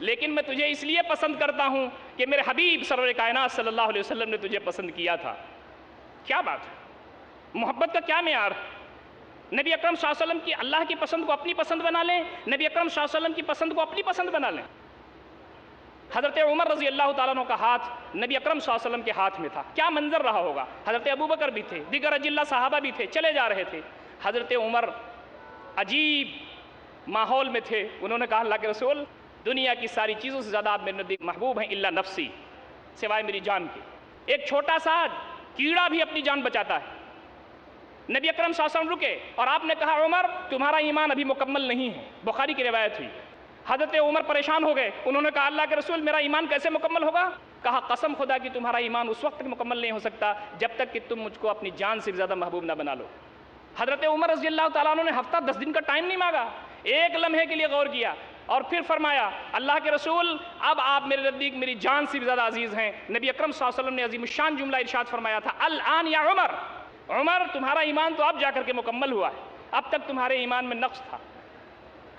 لیکن میں تجھے اس لیے پسند کرتا ہوں کہ میرے حبیب سرور کائنات صلی اللہ علیہ وسلم نے تجھے پسند کیا تھا۔ کیا بات ہے، محبت کا کیا معیار؟ نبی اکرم صلی اللہ علیہ وسلم کی اللہ کی پسند کو اپنی پسند بنا لیں، نبی اکرم صلی اللہ علیہ وسلم کی پسند کو اپنی پسند بنا لیں۔ حضرت عمر رضی اللہ تعالیٰ عنہ کا ہاتھ نبی اکرم صلی اللہ علیہ وسلم کے ہاتھ میں تھا، کیا منظر رہا ہوگا۔ حضرت ابوبکر بھی تھے، دیگر اجلہ صحابہ بھی تھے، چلے جا رہے تھے۔ حضرت عمر عجیب ماحول میں تھے، انہوں نے کہا اللہ کے رسول دنیا کی ساری چیزوں سے زیادہ آپ میرے نزدیک محبوب ہیں الا نفسی، سوائے میری جان کے۔ ایک چھوٹا سا کیڑا بھی اپنی جان بچاتا ہے۔ نبی اکرم صلی اللہ علیہ وسلم رکے اور آپ نے کہا عمر تمہارا ایمان ابھی مکمل نہیں ہے، بخاری کی روایت ہوئی۔ حضرت عمر پریشان ہو گئے، انہوں نے کہا اللہ کے رسول میرا ایمان کیسے مکمل ہوگا؟ کہا قسم خدا کی تمہارا ایمان اس وقت تک مکمل نہیں ہو سکتا جب تک کہ تم مجھ کو اپنی جان سے زیادہ محبوب نہ بنا لو۔ حضرت عمر رضی اللہ تعالیٰ عنہ نے ہفتہ 10 دن کا ٹائم نہیں مانگا، ایک لمحے کے لیے غور کیا اور پھر فرمایا اللہ کے رسول اب آپ میرے نزدیک میری جان سے بھی زیادہ عزیز ہیں۔ نبی اکرم صلی اللہ علیہ وسلم نے عظیم الشان جملہ ارشاد فرمایا تھا الآن یا عمر، عمر تمہارا ایمان تو اب جا کر کے مکمل ہوا ہے، اب تک تمہارے ایمان میں نقص تھا۔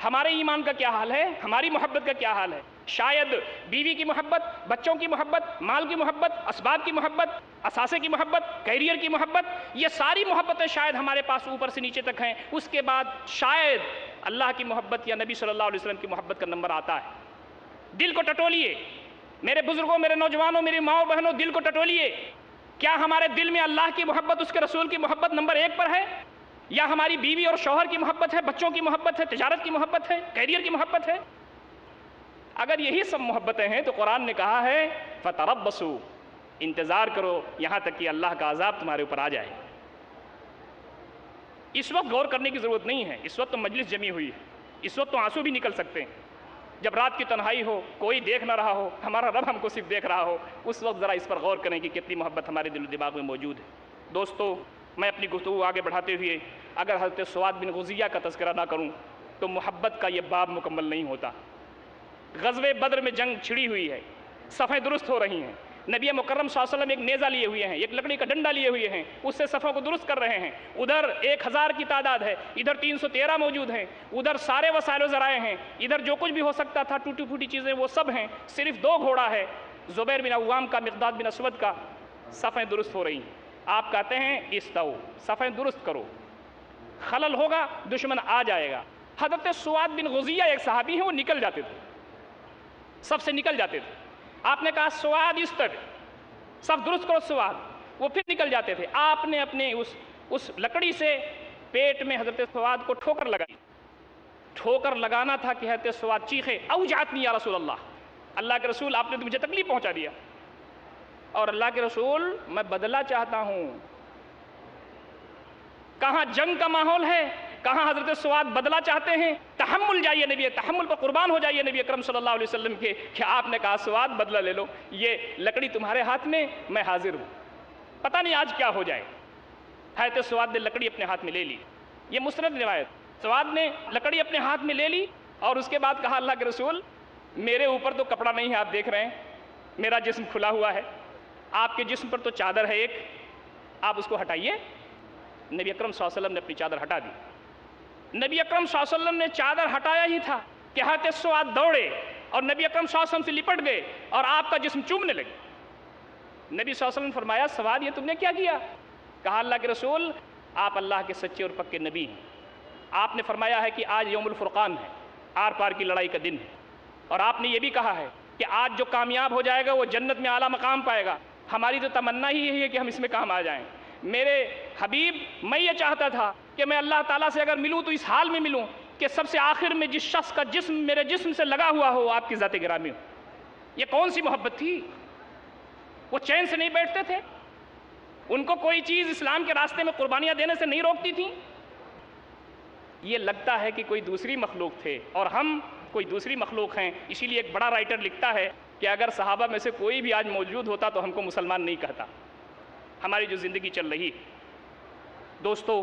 ہمارے ایمان کا کیا حال ہے، ہماری محبت کا کیا حال ہے؟ شاید بیوی کی محبت، بچوں کی محبت، مال کی محبت، اسباب کی محبت، اثاثے کی محبت، کیریئر کی محبت، یہ ساری محبتیں شاید ہمارے پاس اوپر سے نیچے تک ہیں، اس کے بعد شاید اللہ کی محبت یا نبی صلی اللہ علیہ وسلم کی محبت کا نمبر آتا ہے۔ دل کو ٹٹولیے میرے بزرگوں، میرے نوجوانوں، میری ماؤں بہنوں، دل کو ٹٹولیے۔ کیا ہمارے دل میں اللہ کی محبت، اس کے رسول کی محبت نمبر 1 پر ہے، یا ہماری بیوی اور شوہر کی محبت ہے، بچوں کی محبت ہے، تجارت کی محبت ہے، کیریئر کی محبت ہے؟ اگر یہی سب محبتیں ہیں تو قرآن نے کہا ہے فَتَرَبَّصُوا، انتظار کرو یہاں تک کہ اللہ کا عذاب تمہارے اوپر آ جائے۔ اس وقت غور کرنے کی ضرورت نہیں ہے، اس وقت تو مجلس جمی ہوئی ہے، اس وقت تو آنسو بھی نکل سکتے ہیں۔ جب رات کی تنہائی ہو، کوئی دیکھ نہ رہا ہو، ہمارا رب ہم کو صرف دیکھ رہا ہو، اس وقت ذرا اس پر غور کریں کہ کتنی محبت ہمارے دل و دماغ میں موجود ہے۔ دوستو، میں اپنی گفتگو آگے بڑھاتے ہوئے اگر حضرت سواد بن غزیہ کا تذکرہ نہ کروں تو محبت کا یہ باب مکمل نہیں ہوتا۔ غزوہ بدر میں جنگ چھڑی ہوئی ہے، صفیں درست ہو رہی ہیں، نبی مکرم صلی اللہ علیہ وسلم ایک نیزہ لیے ہوئے ہیں، ایک لکڑی کا ڈنڈا لیے ہوئے ہیں، اس سے صفوں کو درست کر رہے ہیں۔ ادھر 1000 کی تعداد ہے، ادھر 313 موجود ہیں، ادھر سارے وسائل و ذرائع ہیں، ادھر جو کچھ بھی ہو سکتا تھا ٹوٹی پھوٹی چیزیں وہ سب ہیں، صرف 2 گھوڑا ہے، زبیر بن عوام کا، مقداد بن اسود کا۔ صفیں درست ہو رہی ہیں، آپ کہتے ہیں استو، صفیں درست کرو، خلل ہوگا دشمن آ جائے گا۔ حضرت سواد بن غزیہ ایک صحابی ہیں، وہ نکل جاتے تھے، سب سے نکل جاتے تھے۔ آپ نے کہا سواد استو، سب درست کرو سواد، وہ پھر نکل جاتے تھے۔ آپ نے اپنے اس لکڑی سے پیٹ میں حضرت سواد کو ٹھوکر لگائی، ٹھوکر لگانا تھا کہ حضرت سواد چیخے اوجعتنی یا رسول اللہ، اللہ کے رسول آپ نے تو مجھے تکلیف پہنچا دیا، اور اللہ کے رسول میں بدلہ چاہتا ہوں۔ کہاں جنگ کا ماحول ہے، کہاں حضرت سواد بدلہ چاہتے ہیں؟ تحمل جائیے نبی، تحمل پر قربان ہو جائیے نبی اکرم صلی اللہ علیہ وسلم کے، کہ آپ نے کہا سواد بدلہ لے لو، یہ لکڑی تمہارے ہاتھ میں، میں حاضر ہوں، پتہ نہیں آج کیا ہو جائے۔ حضرت سواد نے لکڑی اپنے ہاتھ میں لے لی، یہ مسند روایت، سواد نے لکڑی اپنے ہاتھ میں لے لی اور اس کے بعد کہا اللہ کے رسول میرے اوپر تو کپڑا نہیں ہے، آپ دیکھ رہے ہیں میرا جسم کھلا ہوا ہے، آپ کے جسم پر تو چادر ہے ایک، آپ اس کو ہٹائیے۔ نبی اکرم صلی اللہ علیہ وسلم نے اپنی چادر ہٹا دی۔ نبی اکرم صلی اللہ علیہ وسلم نے چادر ہٹایا ہی تھا کہ حضرت سواد دوڑے اور نبی اکرم صلی اللہ علیہ وسلم سے لپٹ گئے اور آپ کا جسم چومنے لگے۔ نبی صلی اللہ علیہ وسلم نے فرمایا سواد یہ تم نے کیا کیا؟ کہا اللہ کے رسول آپ اللہ کے سچے اور پکے نبی ہیں، آپ نے فرمایا ہے کہ آج یوم الفرقان ہے، آر پار کی لڑائی کا دن ہے، اور آپ نے یہ بھی کہا ہے کہ آج جو کامیاب ہو جائے گا وہ جنت میں اعلیٰ مقام پائے گا۔ ہماری تو تمنا ہی یہی ہے کہ ہم اس میں کام آ جائیں۔ میرے حبیب میں یہ چاہتا تھا کہ میں اللہ تعالیٰ سے اگر ملوں تو اس حال میں ملوں کہ سب سے آخر میں جس شخص کا جسم میرے جسم سے لگا ہوا ہو آپ کی ذات گرامی ہو۔ یہ کون سی محبت تھی؟ وہ چین سے نہیں بیٹھتے تھے، ان کو کوئی چیز اسلام کے راستے میں قربانیاں دینے سے نہیں روکتی تھیں۔ یہ لگتا ہے کہ کوئی دوسری مخلوق تھے اور ہم کوئی دوسری مخلوق ہیں۔ اسی لیے ایک بڑا رائٹر لکھتا ہے کہ اگر صحابہ میں سے کوئی بھی آج موجود ہوتا تو ہم کو مسلمان نہیں کہتا۔ ہماری جو زندگی چل رہی، دوستو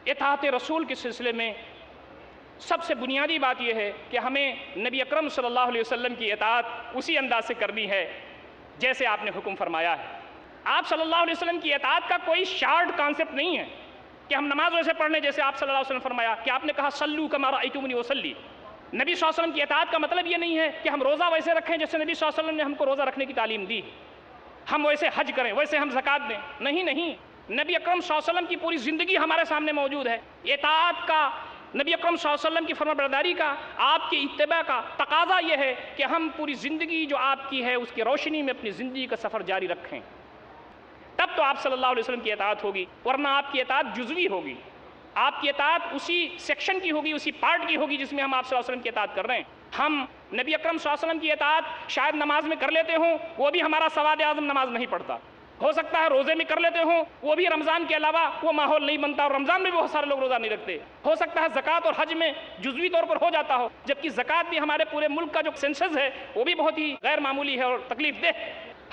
اطاعت رسول کے سلسلے میں سب سے بنیادی بات یہ ہے کہ ہمیں نبی اکرم صلی اللہ علیہ وسلم کی اطاعت اسی انداز سے کرنی ہے جیسے آپ نے حکم فرمایا ہے۔ آپ صلی اللہ علیہ وسلم کی اطاعت کا کوئی شارٹ کانسیپٹ نہیں ہے کہ ہم نماز ویسے پڑھنے جیسے آپ صلی اللہ علیہ وسلم فرمایا کہ آپ نے کہا صلو کما رأیتمونی اصلی، نبی صلی اللہ علیہ وسلم کی اطاعت کا مطلب یہ نہیں ہے کہ ہم روزہ ویسے رکھیں جیسے نبی صلی اللہ علیہ وسلم نے ہم کو روزہ رکھنے کی تعلیم دی، ہم ویسے حج کریں، ویسے ہم زکوٰۃ دیں، نہیں، نبی اکرم صلی اللہ علیہ وسلم کی پوری زندگی ہمارے سامنے موجود ہے۔ اطاعت کا، نبی اکرم صلی اللہ علیہ وسلم کی فرمانبرداری کا، آپ کی اتباع کا تقاضا یہ ہے کہ ہم پوری زندگی جو آپ کی ہے اس کی روشنی میں اپنی زندگی کا سفر جاری رکھیں، تب تو آپ صلی اللہ علیہ وسلم کی اطاعت ہوگی، ورنہ آپ کی اطاعت جزوی ہوگی، آپ کی اطاعت اسی سیکشن کی ہوگی، اسی پارٹ کی ہوگی جس میں ہم آپ صلی اللہ علیہ وسلم کی اطاعت کر رہے ہیں۔ ہم نبی اکرم صلی اللہ علیہ وسلم کی اطاعت شاید نماز میں کر لیتے ہوں، وہ بھی ہمارا سواد اعظم نماز نہیں پڑھتا، ہو سکتا ہے روزے میں کر لیتے ہوں، وہ بھی رمضان کے علاوہ وہ ماحول نہیں بنتا، اور رمضان میں بھی بہت سارے لوگ روزہ نہیں رکھتے، ہو سکتا ہے زکوٰۃ اور حج میں جزوی طور پر ہو جاتا ہو، جبکہ زکوٰۃ بھی ہمارے پورے ملک کا جو سینسس ہے وہ بھی بہت ہی غیر معمولی ہے اور تکلیف دہ،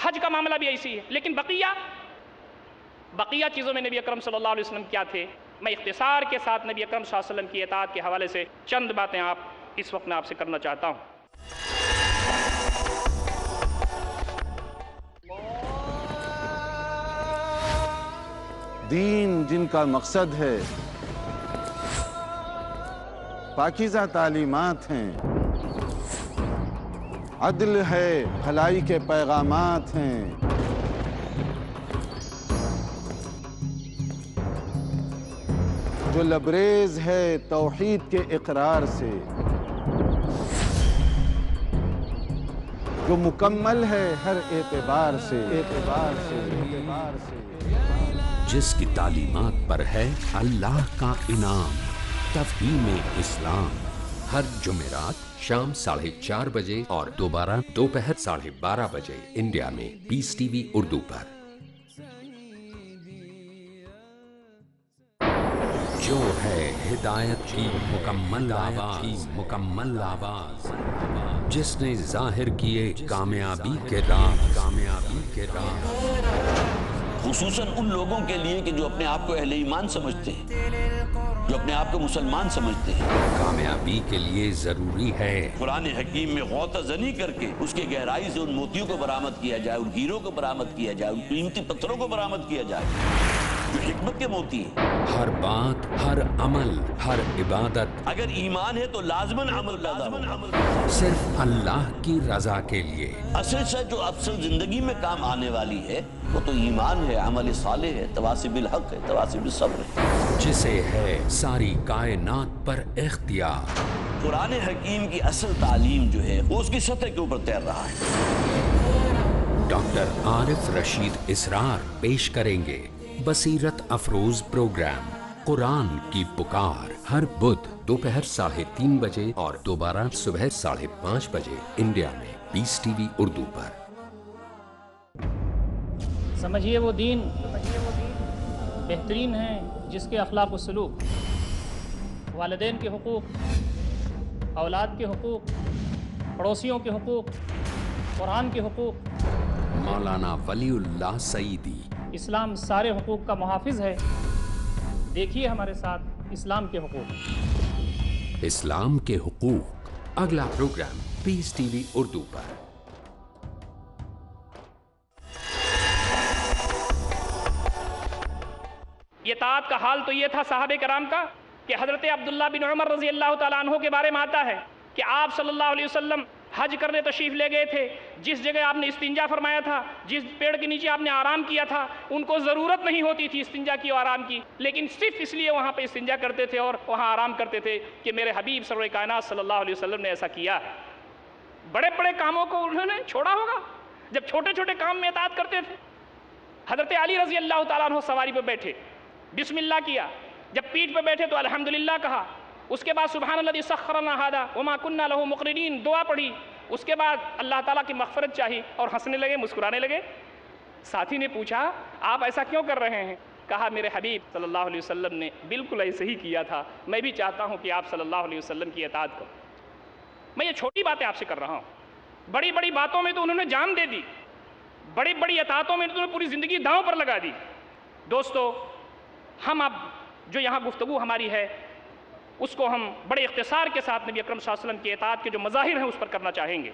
حج کا معاملہ بھی ایسی ہے۔ لیکن بقیہ چیزوں میں نبی اکرم صلی اللہ علیہ وسلم کیا تھے، میں اختصار کے ساتھ نبی اکرم صلی اللہ علیہ وسلم کی اطاعت کے حوالے سے چند باتیں اس وقت میں آپ سے کرنا چاہتا ہوں۔ دین جن کا مقصد ہے، پاکیزہ تعلیمات ہیں، عدل ہے، بھلائی کے پیغامات ہیں، جو لبریز ہے توحید کے اقرار سے، جو مکمل ہے ہر اعتبار سے، جس کی تعلیمات پر ہے اللہ کا انعام، تفہیم اسلام، ہر جمعرات شام 4:30 بجے اور دوبارہ دوپہر 12:30 بجے انڈیا میں پیس ٹی وی اردو پر۔ جو ہے ہدایت کی مکمل آواز، جس نے ظاہر کیے کامیابی کے راہ، خصوصاً ان لوگوں کے لیے کہ جو اپنے آپ کو اہل ایمان سمجھتے ہیں، جو اپنے آپ کو مسلمان سمجھتے ہیں۔ کامیابی کے لیے ضروری ہے قرآن حکیم میں غوطہ زنی کر کے اس کے گہرائی سے ان موتیوں کو برآمد کیا جائے، ان ہیروں کو برآمد کیا جائے، ان قیمتی پتھروں کو برآمد کیا جائے جو حکمت کے موتی ہیں۔ ہر بات، ہر عمل، ہر عبادت اگر ایمان ہے تو لازماً عمل پیدا ہوگا۔ صرف اللہ کی رضا کے لیے۔ اصل سے جو اصل زندگی میں کام آنے والی ہے وہ تو ایمان ہے، عمل صالح ہے، تواصی بالحق ہے، تواصی بالصبر ہے، جسے ہے ساری کائنات پر اختیار۔ قرآن حکیم کی اصل تعلیم جو ہے وہ اس کی سطح کے اوپر تیر رہا ہے۔ ڈاکٹر عارف رشید اسرار پیش کریں گے بصیرت افروز پروگرام قرآن کی پکار، ہر بدھ دوپہر 3:30 بجے اور دوبارہ صبح 5:30 بجے انڈیا میں پیس ٹی وی اردو پر۔ سمجھیے وہ دین بہترین ہے جس کے اخلاق و سلوک، والدین کے حقوق، اولاد کے حقوق، پڑوسیوں کے حقوق، قرآن کے حقوق۔ مولانا ولی اللہ سعیدی۔ اسلام سارے حقوق کا محافظ ہے، دیکھیے ہمارے ساتھ اسلام کے حقوق۔ اسلام کے حقوق، اگلا پروگرام پیس ٹی وی اردو پر۔ یہ اطاعت کا حال تو یہ تھا صحابہ کرام کا کہ حضرت عبداللہ بن عمر رضی اللہ تعالیٰ عنہ کے بارے میں آتا ہے کہ آپ صلی اللہ علیہ وسلم حج کرنے تشریف لے گئے تھے، جس جگہ آپ نے استنجا فرمایا تھا، جس پیڑ کے نیچے آپ نے آرام کیا تھا، ان کو ضرورت نہیں ہوتی تھی استنجا کی اور آرام کی، لیکن صرف اس لیے وہاں پہ استنجا کرتے تھے اور وہاں آرام کرتے تھے کہ میرے حبیب سرور کائنات صلی اللہ علیہ وسلم نے ایسا کیا ہے۔ بڑے بڑے کاموں کو انہوں نے چھوڑا ہوگا جب چھوٹے چھوٹے کام میں اطاعت کرتے تھے۔ حضرت علی رضی اللہ تعالیٰ عنہ سواری پہ بیٹھے، بسم اللہ کیا، جب پیٹھ پہ بیٹھے تو الحمدللہ کہا، اس کے بعد سبحان الذی سخر لنا ھذا وما كنا له مقرنین دعا پڑھی، اس کے بعد اللہ تعالیٰ کی مغفرت چاہی اور ہنسنے لگے، مسکرانے لگے۔ ساتھی نے پوچھا آپ ایسا کیوں کر رہے ہیں؟ کہا میرے حبیب صلی اللہ علیہ وسلم نے بالکل ایسے ہی کیا تھا، میں بھی چاہتا ہوں کہ آپ صلی اللہ علیہ وسلم کی اطاعت کرو۔ میں یہ چھوٹی باتیں آپ سے کر رہا ہوں، بڑی بڑی باتوں میں تو انہوں نے جان دے دی، بڑی بڑی اطاعتوں میں تو انہوں نے پوری زندگی داؤں پر لگا دی۔ دوستو، ہم اب جو یہاں گفتگو ہماری ہے اس کو ہم بڑے اختصار کے ساتھ نبی اکرم صلی اللہ علیہ وسلم کی اطاعت کے جو مظاہر ہیں اس پر کرنا چاہیں گے۔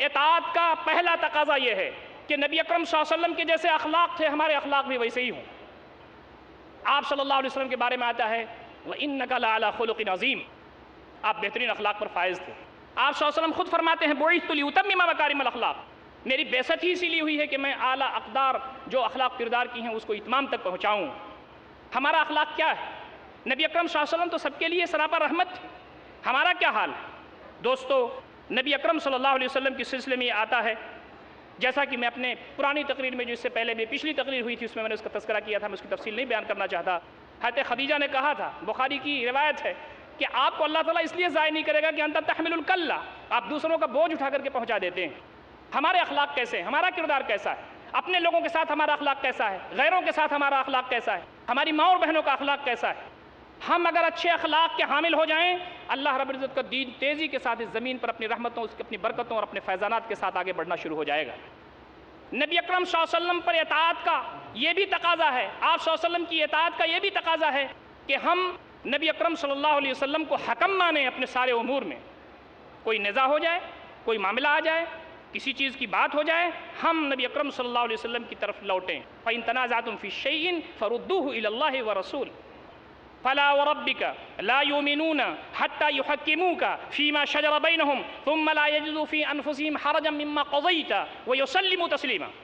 اطاعت کا پہلا تقاضا یہ ہے کہ نبی اکرم صلی اللہ علیہ وسلم کے جیسے اخلاق تھے ہمارے اخلاق بھی ویسے ہی ہوں۔ آپ صلی اللہ علیہ وسلم کے بارے میں آتا ہے وَإِنَّكَ لَعَلَىٰ خُلُقٍ عَظِيمٍ، آپ بہترین اخلاق پر فائز تھے۔ آپ صلی اللہ علیہ وسلم خود فرماتے ہیں بعثت لیتمم مکارم الاخلاق، میری بعثت ہی اسی لیے ہوئی ہے کہ میں اعلیٰ اقدار جو اخلاق کردار کی ہیں اس کو اتمام تک پہنچاؤں۔ ہمارا اخلاق کیا ہے؟ نبی اکرم صلی اللہ علیہ وسلم تو سب کے لیے سراپا رحمت تھی، ہمارا کیا حال ہے؟ دوستو، نبی اکرم صلی اللہ علیہ وسلم کے سلسلے میں یہ آتا ہے، جیسا کہ میں اپنے پرانی تقریر میں جو اس سے پہلے میں پچھلی تقریر ہوئی تھی اس میں نے اس کا تذکرہ کیا تھا، میں اس کی تفصیل نہیں بیان کرنا چاہتا۔ حضرت خدیجہ نے کہا تھا، بخاری کی روایت ہے کہ آپ کو اللہ تعالیٰ اس لیے ضائع نہیں کرے گا کہ انت تحمل الکلہ، آپ دوسروں کا بوجھ اٹھا کر کے پہنچا دیتے ہیں۔ ہمارے اخلاق کیسے ہیں؟ ہمارا کردار کیسا ہے؟ اپنے لوگوں کے ساتھ ہمارا اخلاق کیسا ہے؟ غیروں کے ساتھ ہمارا اخلاق کیسا ہے؟ ہماری ماں اور بہنوں کا اخلاق کیسا ہے؟ ہم اگر اچھے اخلاق کے حامل ہو جائیں، اللہ رب العزت کا دین تیزی کے ساتھ اس زمین پر اپنی رحمتوں، اس کی اپنی برکتوں اور اپنے فیضانات کے ساتھ آگے بڑھنا شروع ہو جائے گا۔ نبی اکرم صلی اللہ علیہ وسلم پر اطاعت کا یہ بھی تقاضا ہے، آپ صلی اللہ علیہ وسلم کی اطاعت کا یہ بھی تقاضا ہے کہ ہم نبی اکرم صلی اللہ علیہ وسلم کو حکم مانیں اپنے سارے امور میں۔ کوئی نزاع ہو جائے، کوئی معاملہ آ جائے، کسی چیز کی بات ہو جائے، ہم نبی اکرم صلی اللہ علیہ وسلم کی طرف لوٹیں۔ فَإِن تَنَازَعْتُمْ فِي شَيْءٍ فَرُدُّوهُ إِلَى اللَّهِ وَرَسُولِهِ فَلَا وَرَبِّكَ لَا يُؤْمِنُونَ حَتَّى يُحَكِّمُوكَ فِيمَا شَجَرَ بَيْنَهُمْ ثُمَّ لَا يَجِدُوا فِي أَنفُسِهِمْ حَرَجًا مِّمَّا قَضَيْتَ وَيُسَلِّمُوا تَسْلِيمًا۔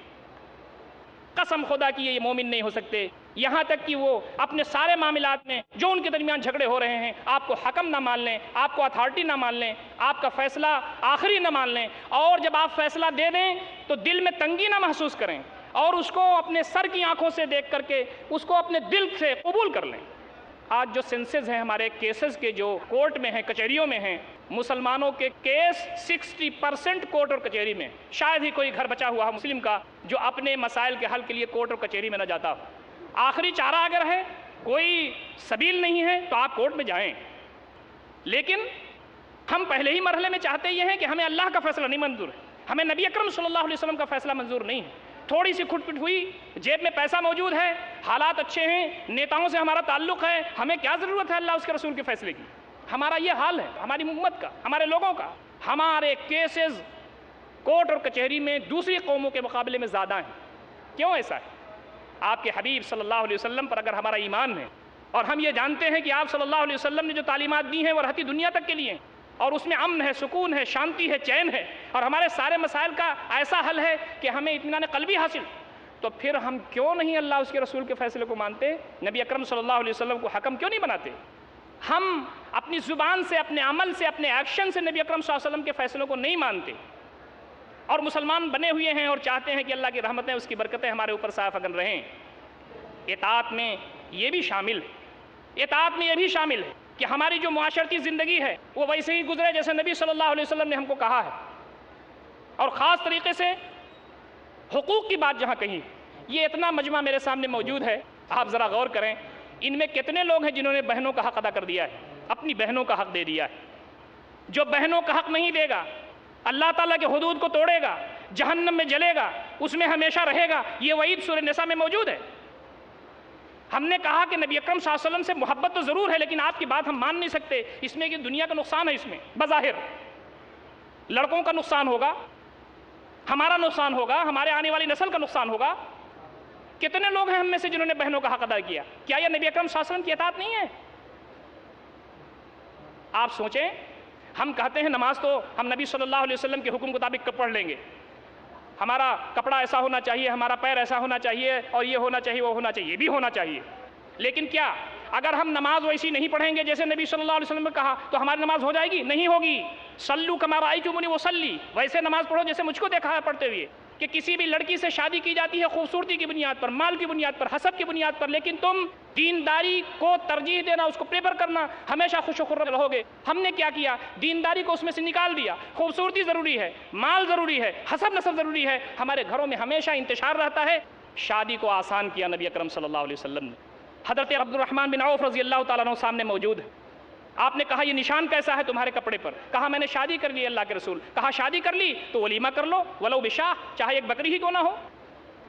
قسم خدا کی یہ مومن نہیں ہو سکتے یہاں تک کہ وہ اپنے سارے معاملات میں جو ان کے درمیان جھگڑے ہو رہے ہیں آپ کو حکم نہ مان لیں، آپ کو اتھارٹی نہ مان لیں، آپ کا فیصلہ آخری نہ مان لیں، اور جب آپ فیصلہ دے دیں تو دل میں تنگی نہ محسوس کریں اور اس کو اپنے سر کی آنکھوں سے دیکھ کر کے اس کو اپنے دل سے قبول کر لیں۔ آج جو سینسز ہیں ہمارے کیسز کے، جو کورٹ میں ہیں، کچہریوں میں ہیں، مسلمانوں کے کیس 60% کورٹ اور کچہری میں، شاید ہی کوئی گھر بچا ہوا ہے مسلم کا جو اپنے مسائل کے حل کے لیے کورٹ اور کچہری میں نہ جاتا ہو۔ آخری چارہ اگر ہے، کوئی سبیل نہیں ہے تو آپ کورٹ میں جائیں، لیکن ہم پہلے ہی مرحلے میں چاہتے یہ ہیں کہ ہمیں اللہ کا فیصلہ نہیں منظور ہے، ہمیں نبی اکرم صلی اللہ علیہ وسلم کا فیصلہ منظور نہیں ہے۔ تھوڑی سی کھٹ پٹ ہوئی، جیب میں پیسہ موجود ہے، حالات اچھے ہیں، نیتاؤں سے ہمارا تعلق ہے، ہمیں کیا ضرورت ہے اللہ اس کے رسول کے فیصلے کی؟ ہمارا یہ حال ہے ہماری امت کا، ہمارے لوگوں کا۔ ہمارے کیسز کورٹ اور کچہری میں دوسری قوموں کے مقابلے میں زیادہ ہیں۔ کیوں ایسا ہے؟ آپ کے حبیب صلی اللہ علیہ وسلم پر اگر ہمارا ایمان ہے اور ہم یہ جانتے ہیں کہ آپ صلی اللہ علیہ وسلم نے جو تعلیمات دی ہیں وہ رہتی دنیا تک کے لیے ہیں، اور اس میں امن ہے، سکون ہے، شانتی ہے، چین ہے، اور ہمارے سارے مسائل کا ایسا حل ہے کہ ہمیں اطمینان قلبی حاصل، تو پھر ہم کیوں نہیں اللہ اس کے رسول کے فیصلے کو مانتے؟ نبی اکرم صلی اللہ علیہ وسلم کو حکم کیوں نہیں بناتے؟ ہم اپنی زبان سے، اپنے عمل سے، اپنے ایکشن سے نبی اکرم صلی اللہ علیہ وسلم کے فیصلوں کو نہیں مانتے، اور مسلمان بنے ہوئے ہیں اور چاہتے ہیں کہ اللہ کی رحمتیں، اس کی برکتیں ہمارے اوپر سایہ فکن رہیں۔ اطاعت میں یہ بھی شامل ہے، اطاعت میں یہ بھی شامل ہے کہ ہماری جو معاشرتی زندگی ہے وہ ویسے ہی گزرے جیسے نبی صلی اللہ علیہ وسلم نے ہم کو کہا ہے، اور خاص طریقے سے حقوق کی بات جہاں کہیں، یہ اتنا مجمع میرے سامنے موجود ہے، آپ ذرا غور کریں، ان میں کتنے لوگ ہیں جنہوں نے بہنوں کا حق ادا کر دیا ہے، اپنی بہنوں کا حق دے دیا ہے؟ جو بہنوں کا حق نہیں دے گا، اللہ تعالیٰ کے حدود کو توڑے گا، جہنم میں جلے گا، اس میں ہمیشہ رہے گا، یہ وعید سورہ نساء میں موجود ہے۔ ہم نے کہا کہ نبی اکرم صلی اللہ علیہ وسلم سے محبت تو ضرور ہے، لیکن آپ کی بات ہم مان نہیں سکتے، اس میں کہ دنیا کا نقصان ہے، اس میں بظاہر لڑکوں کا نقصان ہوگا، ہمارا نقصان ہوگا، ہمارے آنے والی نسل کا نقصان ہوگا۔ کتنے لوگ ہیں ہم میں سے جنہوں نے بہنوں کا حق ادا کیا؟ کیا یہ نبی اکرم صلی اللہ علیہ وسلم کی اطاعت نہیں ہے؟ آپ سوچیں، ہم کہتے ہیں نماز تو ہم نبی صلی اللہ علیہ وسلم کے حکم مطابق پڑھ لیں گے، ہمارا کپڑا ایسا ہونا چاہیے، ہمارا پیر ایسا ہونا چاہیے، اور یہ ہونا چاہیے، وہ ہونا چاہیے، یہ بھی ہونا چاہیے، لیکن کیا اگر ہم نماز ویسی نہیں پڑھیں گے جیسے نبی صلی اللہ علیہ وسلم نے کہا تو ہماری نماز ہو جائے گی؟ نہیں ہوگی۔ صلو کما رأیتمونی وصلی، ویسے نماز پڑھو جیسے مجھ کو دیکھا ہے پڑھتے ہوئے۔ کہ کسی بھی لڑکی سے شادی کی جاتی ہے خوبصورتی کی بنیاد پر، مال کی بنیاد پر، حسب کی بنیاد پر، لیکن تم دینداری کو ترجیح دینا، اس کو پریفر کرنا، ہمیشہ خوش و خرم رہو گے۔ ہم نے کیا کیا؟ دینداری کو اس میں سے نکال دیا۔ خوبصورتی ضروری ہے، مال ضروری ہے، حسب نسب ضروری ہے، ہمارے گھروں میں ہمیشہ انتشار رہتا ہے۔ شادی کو آسان کیا نبی اکرم صلی اللہ علیہ وسلم نے۔ حضرت عبد الرحمن بن عوف رضی اللہ تعالیٰ عنہ سامنے موجود ہے، آپ نے کہا یہ نشان کیسا ہے تمہارے کپڑے پر؟ کہا میں نے شادی کر لی اللہ کے رسول۔ کہا شادی کر لی تو ولیمہ کر لو، ولو بشاہ، چاہے ایک بکری ہی کیوں نہ ہو۔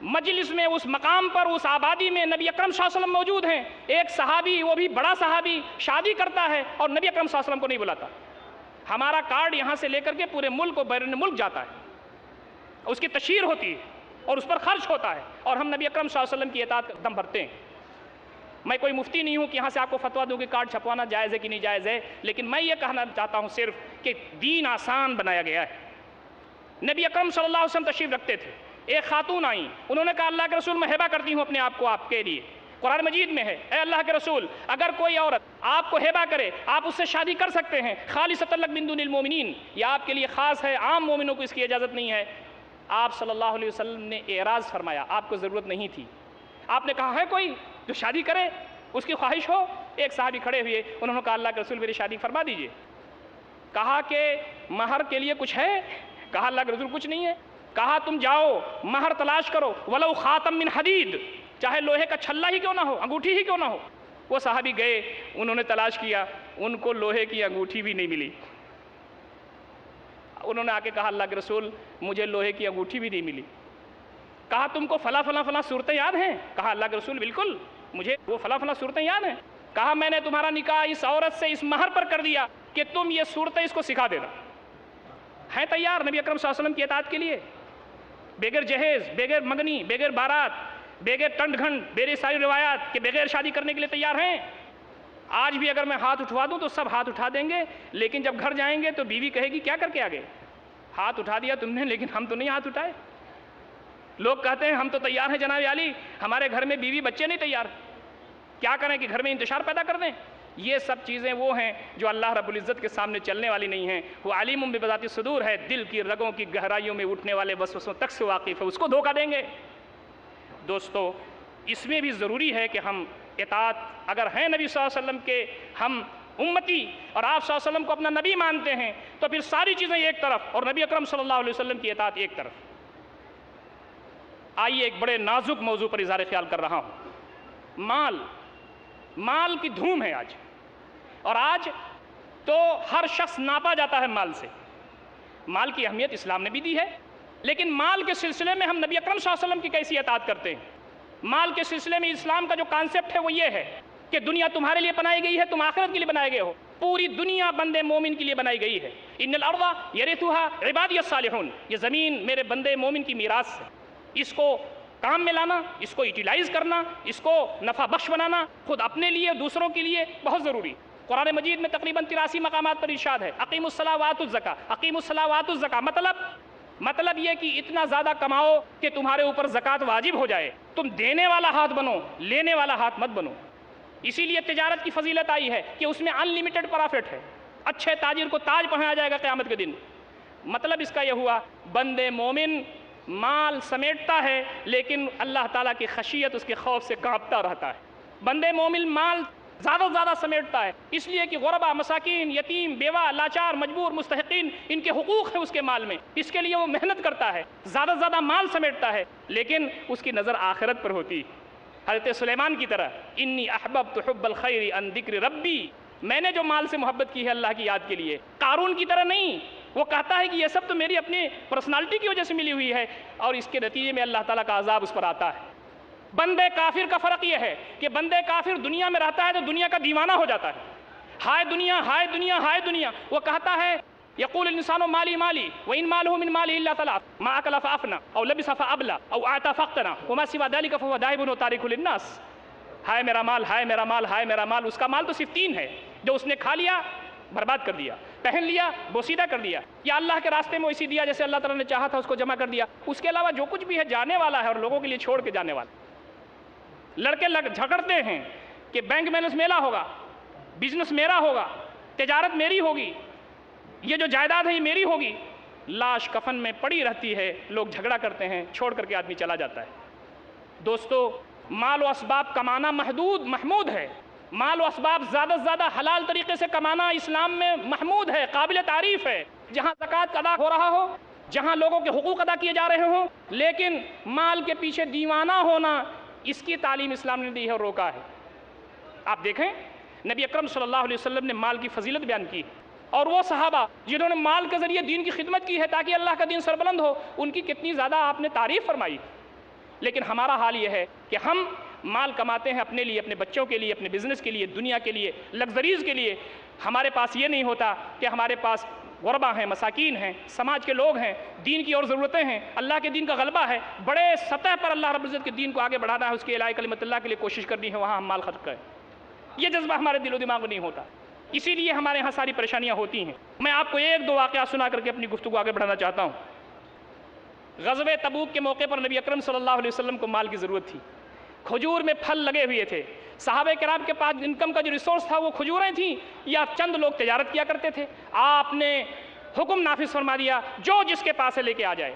مجلس میں، اس مقام پر، اس آبادی میں نبی اکرم صلی اللہ علیہ وسلم موجود ہیں، ایک صحابی، وہ بھی بڑا صحابی، شادی کرتا ہے اور نبی اکرم صلی اللہ علیہ وسلم کو نہیں بلاتا۔ ہمارا کارڈ یہاں سے لے کر کے پورے ملک و بیرون ملک جاتا ہے، اس کی تشہیر ہوتی ہے اور اس پر خرچ ہوتا ہے، اور ہم نبی اکرم صلی اللہ علیہ وسلم کی اطاعت کا دم بھرتے ہیں۔ میں کوئی مفتی نہیں ہوں کہ یہاں سے آپ کو فتویٰ دوں کہ کارڈ چھپوانا جائز ہے کہ نہیں جائز ہے، لیکن میں یہ کہنا چاہتا ہوں صرف کہ دین آسان بنایا گیا ہے۔ نبی اکرم صلی اللہ علیہ وسلم تشریف رکھتے تھے، ایک خاتون آئیں، انہوں نے کہا اللہ کے رسول میں ہبہ کرتی ہوں اپنے آپ کو آپ کے لیے، قرآن مجید میں ہے اے اللہ کے رسول اگر کوئی عورت آپ کو ہبہ کرے آپ اس سے شادی کر سکتے ہیں، خالصۃ لک من دون المؤمنین، یہ آپ کے لیے خاص ہے، عام مومنوں کو اس کی اجازت نہیں ہے۔ آپ صلی اللہ علیہ وسلم نے اعراض فرمایا، آپ کو ضرورت نہیں تھی۔ آپ نے کہا ہے کوئی جو شادی کرے اس کی خواہش ہو؟ ایک صحابی کھڑے ہوئے، انہوں نے کہا اللہ کے رسول میری شادی فرما دیجئے۔ کہا کہ مہر کے لیے کچھ ہے؟ کہا اللہ کے رسول کچھ نہیں ہے۔ کہا تم جاؤ مہر تلاش کرو، ولو خاتم من حدید، چاہے لوہے کا چھلا ہی کیوں نہ ہو، انگوٹھی ہی کیوں نہ ہو۔ وہ صحابی گئے، انہوں نے تلاش کیا، ان کو لوہے کی انگوٹھی بھی نہیں ملی۔ انہوں نے آ کے کہا اللہ کے رسول مجھے لوہے کی انگوٹھی بھی نہیں ملی۔ کہا تم کو فلاں فلاں فلاں صورتیں یاد ہیں؟ کہا اللہ کے رسول بالکل مجھے وہ فلاں فلاں صورتیں یاد ہیں۔ کہا میں نے تمہارا نکاح اس عورت سے اس مہر پر کر دیا کہ تم یہ صورتیں اس کو سکھا دینا۔ ہیں تیار نبی اکرم صلی اللہ علیہ وسلم کی اطاعت کے لیے، بغیر جہیز، بغیر منگنی، بغیر بارات، بغیر ٹنڈ گھنڈ، بغیر ساری روایات کے بغیر شادی کرنے کے لیے تیار ہیں؟ آج بھی اگر میں ہاتھ اٹھوا دوں تو سب ہاتھ اٹھا دیں گے، لیکن جب گھر جائیں گے تو بیوی کہے گی کیا کر کے آگے؟ ہاتھ اٹھا دیا تم نے لیکن ہم تو نہیں ہاتھ اٹھائے۔ لوگ کہتے ہیں ہم تو تیار ہیں جناب علی، ہمارے گھر میں بیوی بچے نہیں تیار، کیا کریں کہ گھر میں انتشار پیدا کر دیں؟ یہ سب چیزیں وہ ہیں جو اللہ رب العزت کے سامنے چلنے والی نہیں ہیں۔ وہ علیم بذات الصدور ہے، دل کی رگوں کی گہرائیوں میں اٹھنے والے وسوسوں تک سے واقف ہے، اس کو دھوکہ دیں گے؟ دوستو اس میں بھی ضروری ہے کہ ہم اطاعت، اگر ہیں نبی صلی اللہ علیہ وسلم کے ہم امتی اور آپ صلی اللہ علیہ وسلم کو اپنا نبی مانتے ہیں تو پھر ساری چیزیں ایک طرف اور نبی اکرم صلی اللہ علیہ وسلم کی اطاعت ایک طرف۔ آئیے ایک بڑے نازک موضوع پر اظہار خیال کر رہا ہوں۔ مال کی دھوم ہے آج، اور آج تو ہر شخص ناپا جاتا ہے مال سے۔ مال کی اہمیت اسلام نے بھی دی ہے، لیکن مال کے سلسلے میں ہم نبی اکرم صلی اللہ علیہ وسلم کی کیسی اطاعت کرتے ہیں؟ مال کے سلسلے میں اسلام کا جو کانسیپٹ ہے وہ یہ ہے کہ دنیا تمہارے لیے بنائی گئی ہے، تم آخرت کے لیے بنائے گئے ہو۔ پوری دنیا بندے مومن کے لیے بنائی گئی ہے۔ ان الارض یرثها عبادی الصالحون، یہ زمین میرے بندے مومن کی میراث ہے، اس کو کام میں لانا، اس کو یوٹیلائز کرنا، اس کو نفع بخش بنانا، خود اپنے لیے دوسروں کے لیے بہت ضروری۔ قرآن مجید میں تقریباً 83 مقامات پر ارشاد ہے اقیموا الصلاۃ وآتوا الزکاۃ، اقیموا الصلاۃ وآتوا الزکاۃ، مطلب یہ کہ اتنا زیادہ کماؤ کہ تمہارے اوپر زکوٰۃ واجب ہو جائے، تم دینے والا ہاتھ بنو، لینے والا ہاتھ مت بنو۔ اسی لیے تجارت کی فضیلت آئی ہے کہ اس میں ان لمیٹڈ پرافٹ ہے، اچھے تاجر کو تاج پہنایا جائے گا قیامت کے دن۔ مطلب اس کا یہ ہوا بندے مومن مال سمیٹتا ہے لیکن اللہ تعالیٰ کی خشیت اس کے خوف سے کانپتا رہتا ہے۔ بندے مومن مال زیادہ سے زیادہ سمیٹتا ہے، اس لیے کہ غربا، مساکین، یتیم، بیوہ، لاچار، مجبور، مستحقین، ان کے حقوق ہیں اس کے مال میں، اس کے لیے وہ محنت کرتا ہے، زیادہ سے زیادہ مال سمیٹتا ہے، لیکن اس کی نظر آخرت پر ہوتی۔ حضرت سلیمان کی طرح انی احببت حب الخیر عن ذکر ربی، میں نے جو مال سے محبت کی ہے اللہ کی یاد کے لیے۔ قارون کی طرح نہیں، وہ کہتا ہے کہ یہ سب تو میری اپنی پرسنالٹی کی وجہ سے ملی ہوئی ہے، اور اس کے نتیجے میں اللہ تعالیٰ کا عذاب اس پر آتا ہے۔ بندے کافر کا فرق یہ ہے کہ بندے کافر دنیا میں رہتا ہے تو دنیا کا دیوانہ ہو جاتا ہے، ہائے دنیا ہائے دنیا ہائے دنیا، وہ کہتا ہے یقول الانسان مالی مالی وان ماله من ماله الا ثلاث ما اكل فافنى او لبس فابلى او اعطى فاقتنى وما سوى ذلك فهو ذاهب وتارك للناس۔ ہائے میرا مال، ہائے میرا مال، ہائے میرا مال، اس کا مال تو صرف 3 ہے جو اس نے کھا لیا برباد کر دیا، پہن لیا بوسیدہ کر دیا، یا اللہ کے راستے میں اسی دیا جیسے اللہ تعالیٰ نے چاہا تھا اس کو جمع کر دیا۔ اس کے علاوہ جو کچھ بھی ہے جانے والا ہے اور لوگوں کے لیے چھوڑ کے جانے والا۔ لڑکے جھگڑتے ہیں کہ بینک بیلنس میرا ہوگا، بزنس میرا ہوگا، تجارت میری ہوگی، یہ جو جائیداد ہے یہ میری ہوگی۔ لاش کفن میں پڑی رہتی ہے، لوگ جھگڑا کرتے ہیں، چھوڑ کر کے آدمی چلا جاتا ہے۔ دوستو مال و اسباب کمانا محمود ہے، مال و اسباب زیادہ سے زیادہ حلال طریقے سے کمانا اسلام میں محمود ہے، قابل تعریف ہے، جہاں زکوٰۃ ادا ہو رہا ہو، جہاں لوگوں کے حقوق ادا کیے جا رہے ہوں، لیکن مال کے پیچھے دیوانہ ہونا اس کی تعلیم اسلام نے دی ہے اور روکا ہے۔ آپ دیکھیں نبی اکرم صلی اللہ علیہ وسلم نے مال کی فضیلت بیان کی، اور وہ صحابہ جنہوں نے مال کے ذریعے دین کی خدمت کی ہے تاکہ اللہ کا دین سربلند ہو، ان کی کتنی زیادہ آپ نے تعریف فرمائی۔ لیکن ہمارا حال یہ ہے کہ ہم مال کماتے ہیں اپنے لیے، اپنے بچوں کے لیے، اپنے بزنس کے لیے، دنیا کے لیے، لگزریز کے لیے۔ ہمارے پاس یہ نہیں ہوتا کہ ہمارے پاس غربا ہیں، مساکین ہیں، سماج کے لوگ ہیں، دین کی اور ضرورتیں ہیں، اللہ کے دین کا غلبہ ہے، بڑے سطح پر اللہ رب العزت کے دین کو آگے بڑھانا ہے، اس کے اعلاء کلمت اللہ کے لیے کوشش کرنی ہے، وہاں ہم مال خرچ کریں. یہ جذبہ ہمارے دل و دماغ میں نہیں ہوتا، اسی لیے ہمارے ہاں ساری پریشانیاں ہوتی ہیں. میں آپ کو ایک دو واقعہ سنا کر کے اپنی گفتگو آگے بڑھانا چاہتا ہوں. غزوہ تبوک کے موقع پر نبی اکرم صلی اللہ علیہ وسلم کو مال کی ضرورت تھی. کھجور میں پھل لگے ہوئے تھے. صحابہ کرام کے پاس انکم کا جو ریسورس تھا وہ کھجوریں تھیں، یا چند لوگ تجارت کیا کرتے تھے. آپ نے حکم نافذ فرما دیا، جو جس کے پاس ہے لے کے آ جائے.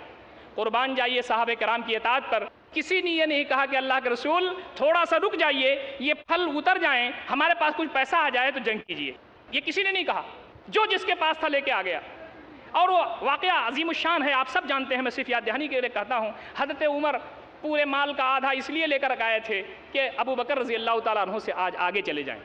قربان جائیے صحابہ کرام کی اطاعت پر. کسی نے یہ نہیں کہا کہ اللہ کے رسول تھوڑا سا رک جائیے، یہ پھل اتر جائیں، ہمارے پاس کچھ پیسہ آ جائے تو جنگ کیجیے. یہ کسی نے نہیں کہا، جو جس کے پاس تھا لے کے آ گیا. اور وہ واقعہ عظیم الشان ہے، آپ سب جانتے ہیں، میں صرف یاد دہانی کے لیے کہتا ہوں. حضرت عمر پورے مال کا آدھا اس لیے لے کر آئے تھے کہ ابو بکر رضی اللہ تعالیٰ عنہ سے آج آگے چلے جائیں.